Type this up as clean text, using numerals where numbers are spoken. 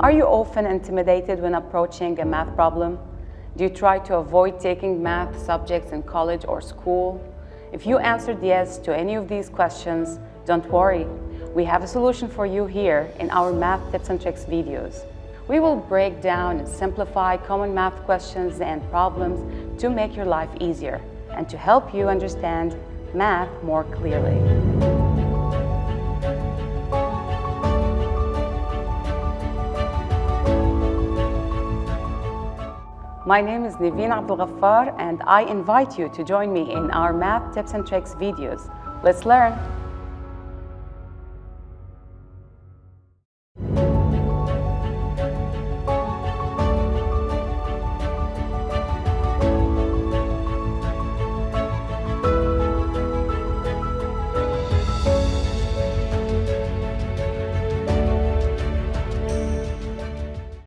Are you often intimidated when approaching a math problem? Do you try to avoid taking math subjects in college or school? If you answered yes to any of these questions, don't worry. We have a solution for you here in our Math Tips and Tricks videos. We will break down and simplify common math questions and problems to make your life easier and to help you understand math more clearly. My name is Niveen Abdelghaffar and I invite you to join me in our Math Tips and Tricks videos. Let's learn!